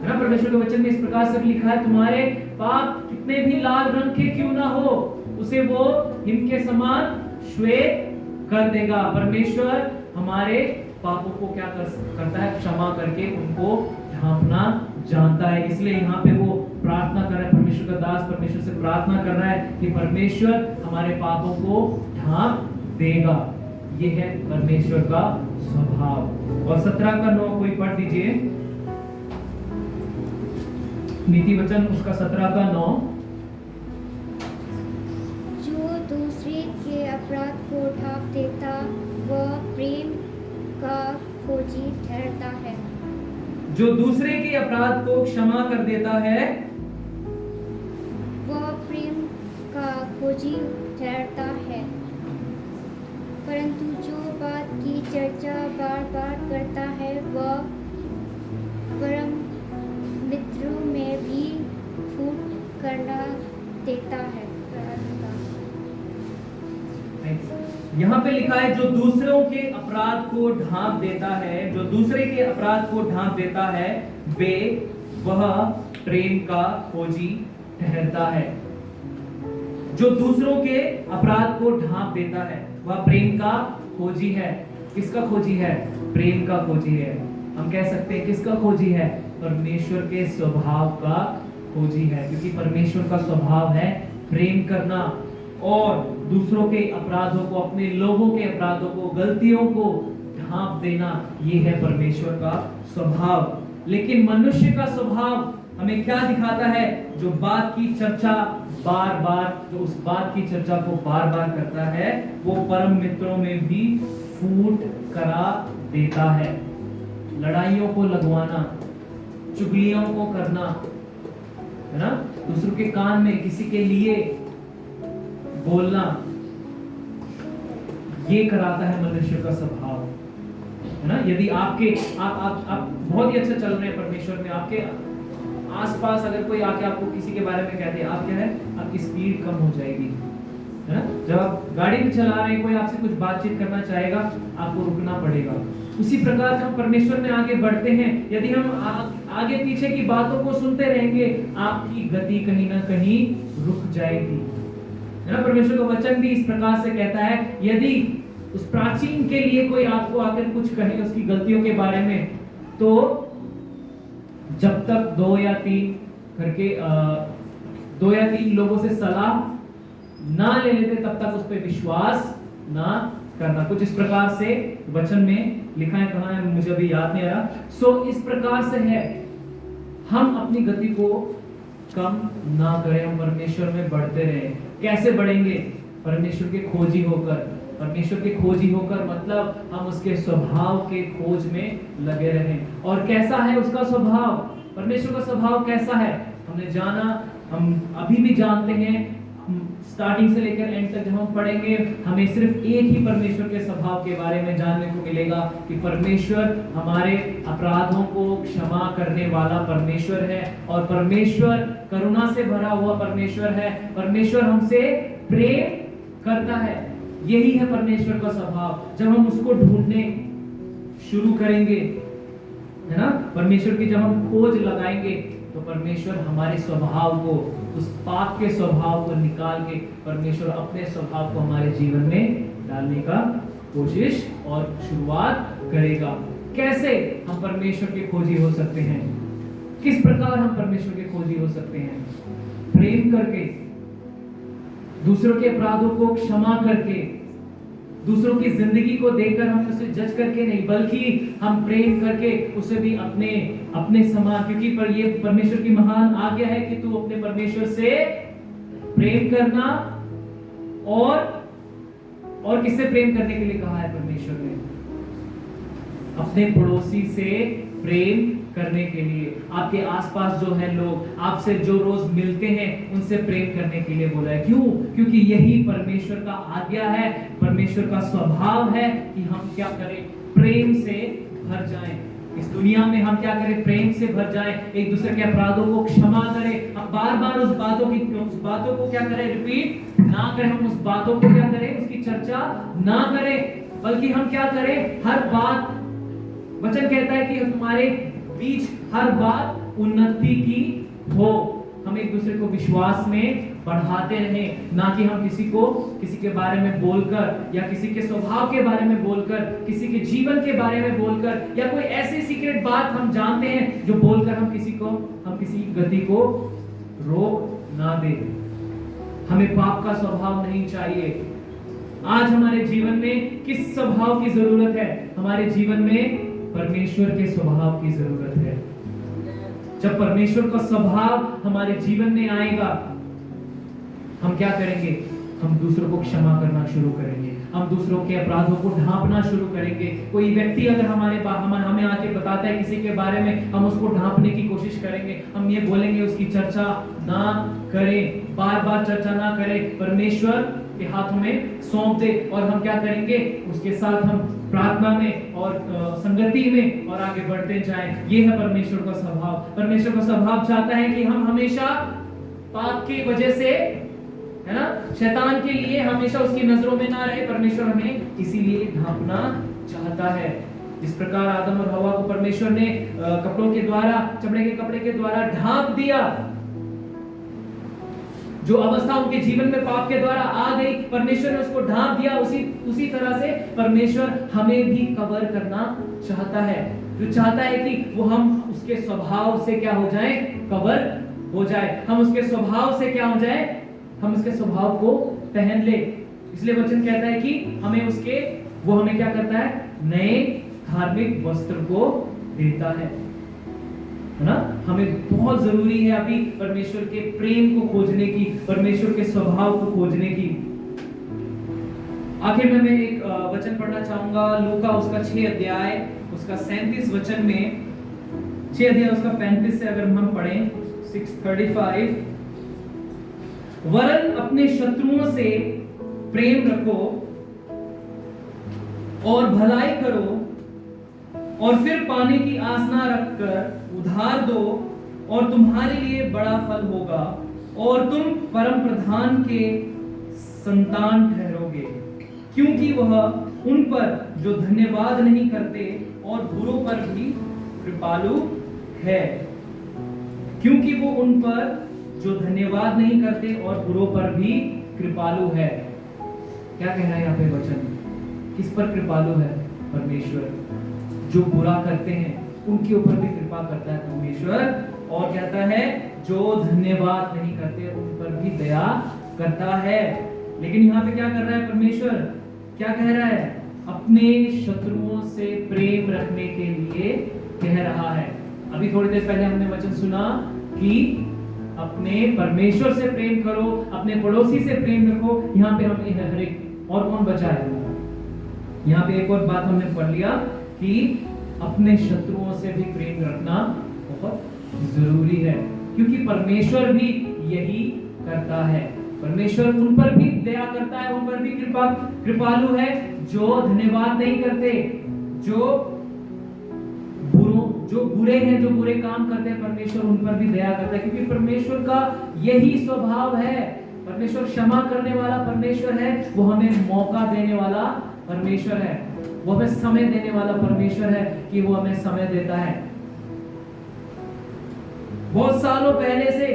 है ना। परमेश्वर के वचन में इस प्रकार से लिखा है, तुम्हारे पाप कितने भी लाल रंग के क्यों ना हो, उसे वो हिम के समान श्वेत कर देगा। परमेश्वर हमारे पापों को क्या करता है, क्षमा करके उनको ढांपना जानता है। इसलिए यहाँ पे वो प्रार्थना कर रहा है, परमेश्वर का दास परमेश्वर से प्रार्थना कर रहा है कि परमेश्वर हमारे पापों को ढांप देगा। ये है परमेश्वर का स्वभाव। और 17 का 9 कोई पढ़ दीजिए, नीति वचन उसका 17 का 9। जो दूसरे के अपराध को ढांप देता वह प्रेम का खोजी ठहरता है। जो दूसरे के अपराध को क्षमा कर देता है वह प्रेम का खोजी ठहरता है, परंतु जो बात की चर्चा बार बार करता है वह परम मित्रों में भी फूट करना देता है। यहाँ पे लिखा है जो दूसरों के अपराध को ढांप देता है, जो दूसरे के अपराध को ढांप देता है वह प्रेम का खोजी ठहरता है। जो दूसरों के अपराध को ढांप देता है वह प्रेम का खोजी है। किसका खोजी है, प्रेम का खोजी है। हम कह सकते हैं किसका खोजी है, परमेश्वर के स्वभाव का खोजी है, क्योंकि परमेश्वर का स्वभाव है प्रेम करना और दूसरों के अपराधों को, अपने लोगों के अपराधों को, गलतियों को ढांप देना। ये है परमेश्वर का स्वभाव। लेकिन मनुष्य का स्वभाव हमें क्या दिखाता है, जो बात की चर्चा बार बार, जो उस बात की चर्चा को बार बार करता है, वो परम मित्रों में भी फूट करा देता है। लड़ाइयों को लगवाना, चुगलियों को करना, है ना, दूसरों के कान में किसी के लिए बोलना, ये कराता है मनुष्य का स्वभाव, है ना। यदि आपके आप बहुत ही अच्छा चल रहे हैं परमेश्वर में, आपके आसपास अगर कोई आके आपको किसी के बारे में कहते हैं, आप क्या है, आपकी स्पीड कम हो जाएगी, है ना। जब आप गाड़ी भी चला रहे हैं, कोई आपसे कुछ बातचीत करना चाहेगा, आपको रुकना पड़ेगा। उसी प्रकार जब परमेश्वर में आगे बढ़ते हैं, यदि हम आगे पीछे की बातों को सुनते रहेंगे, आपकी गति कहीं ना कहीं रुक जाएगी, है ना। परमेश्वर का वचन भी इस प्रकार से कहता है, यदि उस प्राचीन के लिए कोई आपको आकर कुछ कहे उसकी गलतियों के बारे में, तो जब तक 2 या 3 करके 2 या 3 लोगों से सलाह ना ले लेते, तब तक उस पर विश्वास ना करना। कुछ इस प्रकार से वचन में लिखा है, कहाँ है मुझे अभी याद नहीं आ रहा। सो इस प्रकार से है, हम अपनी गति को कम ना करें, हम परमेश्वर में बढ़ते रहें। कैसे बढ़ेंगे, परमेश्वर के खोजी होकर, परमेश्वर के खोजी होकर मतलब हम उसके स्वभाव के खोज में लगे रहें। और कैसा है उसका स्वभाव, परमेश्वर का स्वभाव कैसा है हमने जाना, हम अभी भी जानते हैं। स्टार्टिंग से लेकर एंड तक जब हम पढ़ेंगे हमें सिर्फ एक ही परमेश्वर के स्वभाव के बारे में जानने को मिलेगा कि परमेश्वर हमारे अपराधों को क्षमा करने वाला परमेश्वर है और परमेश्वर करुणा से भरा हुआ परमेश्वर है। परमेश्वर हमसे प्रेम करता है, यही है परमेश्वर का स्वभाव। जब हम उसको ढूंढने शुरू करेंगे, है ना, परमेश्वर की जब हम खोज लगाएंगे तो परमेश्वर हमारे स्वभाव को, उस पाप के स्वभाव को निकाल के परमेश्वर अपने स्वभाव को हमारे जीवन में डालने का कोशिश और शुरुआत करेगा। कैसे हम परमेश्वर के खोजी हो सकते हैं, किस प्रकार हम परमेश्वर के खोजी हो सकते हैं? प्रेम करके, दूसरों के अपराधों को क्षमा करके, दूसरों की जिंदगी को देखकर हम उसे जज करके नहीं, बल्कि हम प्रेम करके उसे भी अपने समान, क्योंकि पर ये परमेश्वर की महान आज्ञा है कि तू अपने परमेश्वर से प्रेम करना। और किससे प्रेम करने के लिए कहा है परमेश्वर ने? अपने पड़ोसी से प्रेम करने के लिए। आपके आसपास जो है लोग, आपसे जो रोज मिलते हैं, उनसे प्रेम करने के लिए बोला है। क्यों? क्योंकि यही परमेश्वर का आज्ञा है, परमेश्वर का स्वभाव है कि हम क्या करें, प्रेम से भर जाएं। इस दुनिया में हम क्या करें, प्रेम से भर जाएं, एक दूसरे के अपराधों को क्षमा करें। हम बार बार उस बातों को क्या करें, रिपीट ना करें, हम उस बातों को क्या करें, उसकी चर्चा ना करें, बल्कि हम क्या करें, हर बात, वचन कहता है कि हमारे बीच हर बात उन्नति की हो। हम एक दूसरे को विश्वास में बढ़ाते रहें, ना कि हम किसी के बारे में बोलकर या किसी के स्वभाव के बारे में बोलकर, किसी के जीवन के बारे में बोलकर, या कोई ऐसी सीक्रेट बात हम जानते हैं जो बोलकर हम किसी गति को रोक ना दें। हमें पाप का स्वभाव नहीं चाहिए। आज हमारे जीवन में किस स्वभाव की जरूरत है? हमारे जीवन में परमेश्वर के स्वभाव की जरूरत है। जब परमेश्वर का स्वभाव हमारे जीवन में आएगा, हम क्या करेंगे, हम दूसरों को क्षमा करना शुरू करेंगे, हम दूसरों के अपराधों को ढांपना शुरू करेंगे। कोई व्यक्ति अगर हमें आके बताता है किसी के बारे में, हम उसको ढांपने की कोशिश करेंगे। हम ये बोलेंगे उसकी चर्चा ना करें, बार बार चर्चा ना करें, परमेश्वर के हाथों में सौंप दे। और हम क्या करेंगे, उसके साथ हम प्रार्थना में और संगति में और आगे बढ़ते जाएं। ये है परमेश्वर का स्वभाव। परमेश्वर का स्वभाव चाहता है कि हम हमेशा पाप की वजह से, है ना, शैतान के लिए हमेशा उसकी नजरों में ना रहे। परमेश्वर हमें इसीलिए ढांपना चाहता है। जिस प्रकार आदम और हवा को परमेश्वर ने कपड़ों के द्वारा, चमड़े के कपड़े के द्वारा ढांप दिया, जो अवस्था उनके जीवन में पाप के द्वारा आ गई, परमेश्वर ने उसको ढांप दिया। उसी तरह से परमेश्वर हमें भी कवर करना चाहता है, जो चाहता है कि वो हम उसके स्वभाव से क्या हो जाए, कवर हो जाए। हम उसके स्वभाव से क्या हो जाए, हम उसके स्वभाव को पहन ले। इसलिए वचन कहता है कि वो हमें क्या करता है, नए धार्मिक वस्त्र को देता है ना। हमें बहुत जरूरी है अभी परमेश्वर के प्रेम को खोजने की, परमेश्वर के स्वभाव को खोजने की। आखिर में मैं एक वचन पढ़ना चाहूंगा, लूका उसका 6 अध्याय उसका 37 वचन में, 6 अध्याय उसका 35 से अगर हम पढ़ें 6:35, वरन अपने शत्रुओं से प्रेम रखो और भलाई करो, और फिर पाने की आस ना रखकर उधार दो, और तुम्हारे लिए बड़ा फल होगा, और तुम परम प्रधान के संतान ठहरोगे, क्योंकि वह उन पर जो धन्यवाद नहीं करते और बुरों पर भी कृपालु है। क्योंकि वो उन पर जो धन्यवाद नहीं करते और बुरों पर भी कृपालु है। क्या कह रहा है यहाँ पे वचन? किस पर कृपालु है? परमेश्वर। जो बुरा करते हैं उनके ऊपर भी कृपा करता है परमेश्वर, और कहता है जो धन्यवाद नहीं करते उन पर भी दया करता है। लेकिन यहाँ पे क्या कर रहा है परमेश्वर? क्या कह रहा है? अपने शत्रुओं से प्रेम रखने के लिए कह रहा है। अभी थोड़ी देर पहले हमने वचन सुना कि अपने परमेश्वर से प्रेम करो, अपने पड़ोसी से प्रेम रखो। यहाँ पे हम हर एक, और कौन बचा है? यहाँ पे एक और बात हमने पढ़ लिया कि अपने शत्रुओं से भी प्रेम रखना बहुत जरूरी है, क्योंकि परमेश्वर भी यही करता है। परमेश्वर उन पर भी दया करता है, उन पर भी कृपालु है जो धन्यवाद नहीं करते, जो बुरे हैं, जो बुरे काम करते हैं, परमेश्वर उन पर भी दया करता है, क्योंकि परमेश्वर का यही स्वभाव है। परमेश्वर क्षमा करने वाला परमेश्वर है, वो हमें मौका देने वाला परमेश्वर है, वो हमें समय देने वाला परमेश्वर है कि वो हमें समय देता है। बहुत सालों पहले से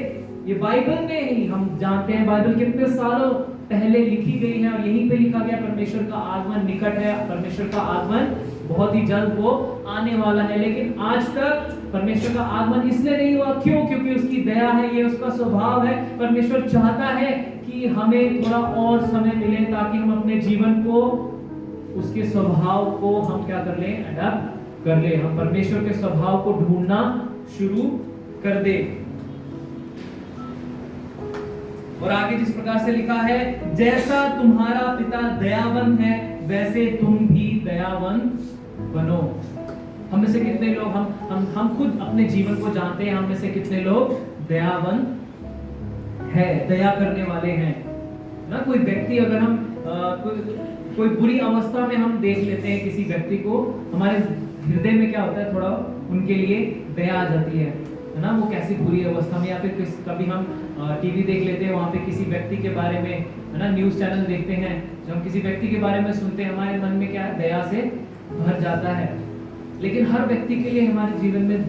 ये बाइबल में ही हम जानते हैं, बाइबल कितने सालों पहले लिखी गई है और यहीं पे लिखा गया परमेश्वर का आगमन निकट है, परमेश्वर का आगमन बहुत ही जल्द वो आने वाला है। लेकिन आज तक परमेश्वर का आगमन इसलिए नहीं हुआ, क्यों? क्योंकि उसकी दया है, ये उसका स्वभाव है। परमेश्वर चाहता है कि हमें थोड़ा और समय मिले ताकि हम अपने जीवन को, उसके स्वभाव को हम क्या कर लें, अडॉप्ट कर ले, हम परमेश्वर के स्वभाव को ढूंढना शुरू कर दे। और आगे जिस प्रकार से लिखा है, जैसा तुम्हारा पिता दयावान है वैसे तुम भी दयावान बनो। हम में से कितने लोग, हम खुद अपने जीवन को जानते हैं, हम में से कितने लोग दयावान है, दया करने वाले हैं ना। कोई व्यक्ति अगर हम कोई बुरी अवस्था में हम देख लेते हैं किसी व्यक्ति को, हमारे हृदय में क्या होता है, थोड़ा उनके लिए दया आ जाती है ना। वो कैसी बुरी अवस्था में, या फिर कभी हम टीवी देख लेते हैं, वहां पे किसी व्यक्ति के बारे में, है ना, न्यूज चैनल देखते हैं, जब हम किसी व्यक्ति के बारे में सुनते हैं, हमारे मन में क्या है, दया से भर जाता है। लेकिन हर व्यक्ति के लिए हमारे जीवन में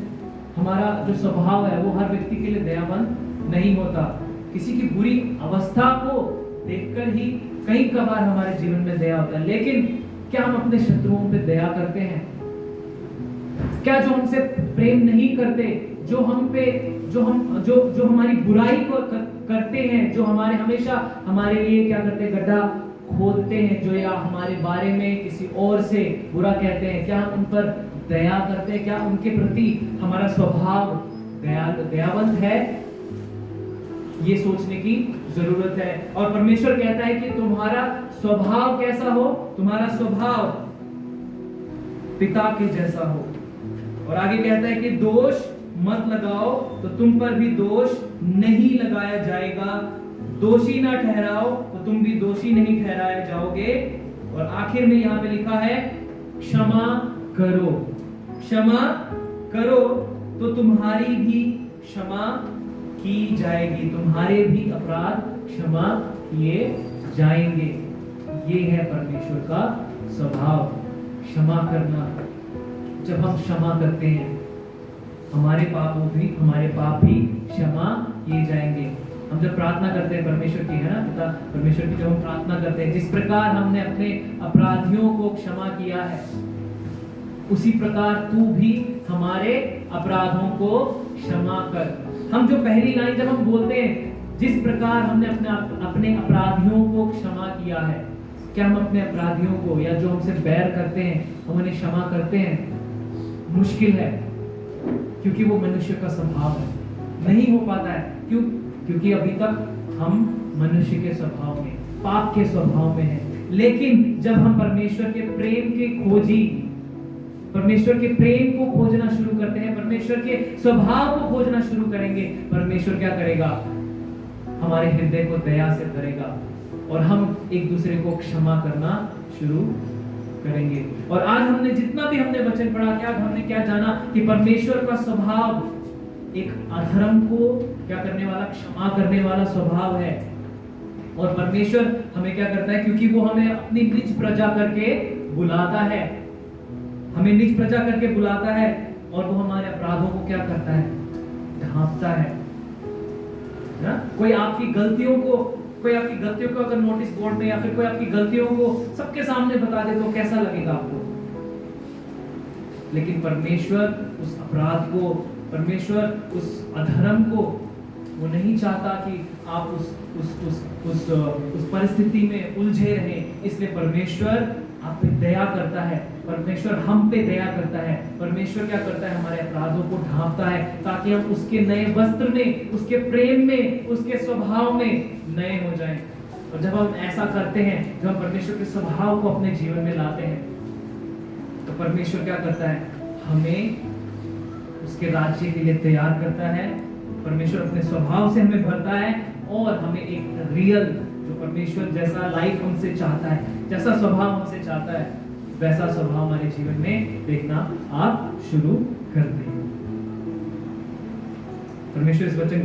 हमारा जो स्वभाव है वो हर व्यक्ति के लिए दयावान नहीं होता। किसी की बुरी अवस्था को देखकर ही कई कबार हमारे जीवन में दया होता है। लेकिन क्या हम अपने शत्रुओं पे दया करते हैं? क्या जो हमसे प्रेम नहीं करते, जो हम पे जो हमारी बुराई को करते हैं, जो हमेशा हमारे लिए क्या करते हैं, गड्ढा खोदते हैं, जो या हमारे बारे में किसी और से बुरा कहते हैं, क्या हम उन पर दया करते हैं? क्या उनके प्रति हमारा स्वभाव दयावंत है? ये सोचने की जरूरत है। और परमेश्वर कहता है कि तुम्हारा स्वभाव कैसा हो? तुम्हारा स्वभाव पिता के जैसा हो। और आगे कहता है कि दोष मत लगाओ तो तुम पर भी दोष नहीं लगाया जाएगा, दोषी ना ठहराओ तो तुम भी दोषी नहीं ठहराए जाओगे। और आखिर में यहां पे लिखा है, क्षमा करो। क्षमा करो तो तुम्हारी भी क्षमा की जाएगी, तुम्हारे भी अपराध क्षमा किए जाएंगे। ये है परमेश्वर का स्वभाव, क्षमा करना। जब हम क्षमा करते हैं, हमारे पाप भी क्षमा किए जाएंगे। हम जब प्रार्थना करते हैं परमेश्वर की, है ना, पिता परमेश्वर की, जब हम प्रार्थना करते हैं, जिस प्रकार हमने अपने अपराधियों को क्षमा किया है, उसी प्रकार तू भी हमारे अपराधों को क्षमा कर। हम जो पहली लाइन जब हम बोलते हैं, जिस प्रकार हमने अपने अपराधियों को क्षमा किया है, क्या हम अपने अपराधियों को या जो हमसे बैर करते हैं हम उन्हें क्षमा करते हैं? मुश्किल है, क्योंकि वो मनुष्य का स्वभाव है, नहीं हो पाता है। क्यों? क्योंकि अभी तक हम मनुष्य के स्वभाव में, पाप के स्वभाव में हैं। लेकिन जब हम परमेश्वर के प्रेम के खोजी, परमेश्वर के प्रेम को खोजना शुरू करते हैं, परमेश्वर के स्वभाव को खोजना शुरू करेंगे, परमेश्वर क्या करेगा? हमारे हृदय को दया से भरेगा और हम एक दूसरे को क्षमा करना शुरू करेंगे। और आज हमने जितना भी हमने वचन पढ़ा, क्या हमने क्या जाना कि परमेश्वर का स्वभाव एक अधर्म को क्या करने वाला, क्षमा करने वाला स्वभाव है। और परमेश्वर हमें क्या करता है, क्योंकि वो हमें अपनी निज प्रजा करके बुलाता है, हमें निज प्रजा करके बुलाता है, और वो हमारे अपराधों को क्या करता है, ढांपता है ना। कोई आपकी गलतियों को अगर नोटिस बोर्ड में या फिर कोई आपकी गलतियों को सबके सामने बता दे तो कैसा लगेगा आपको? लेकिन परमेश्वर उस अपराध को, परमेश्वर उस अधर्म को वो नहीं चाहता कि आप उस परिस्थिति में उलझे रहें। इसलिए परमेश्वर आप पे दया करता है, परमेश्वर हम पे दया करता है। परमेश्वर क्या करता है, हमारे अपराधों को ढांपता है ताकि हम उसके नए वस्त्र में, उसके प्रेम में, उसके स्वभाव में नए हो जाएं। और जब हम ऐसा करते हैं, जब हम परमेश्वर के स्वभाव को अपने जीवन में लाते हैं, तो परमेश्वर क्या करता है? हमें उसके राज्य के लिए तैयार करता है। परमेश्वर अपने स्वभाव से हमें भरता है और हमें एक रियल, जो परमेश्वर जैसा लाइफ हमसे चाहता है, जैसा स्वभाव हमसे चाहता है, वैसा स्वभाव हमारे जीवन में देखना आप शुरू कर दें। परमेश्वर इस वचन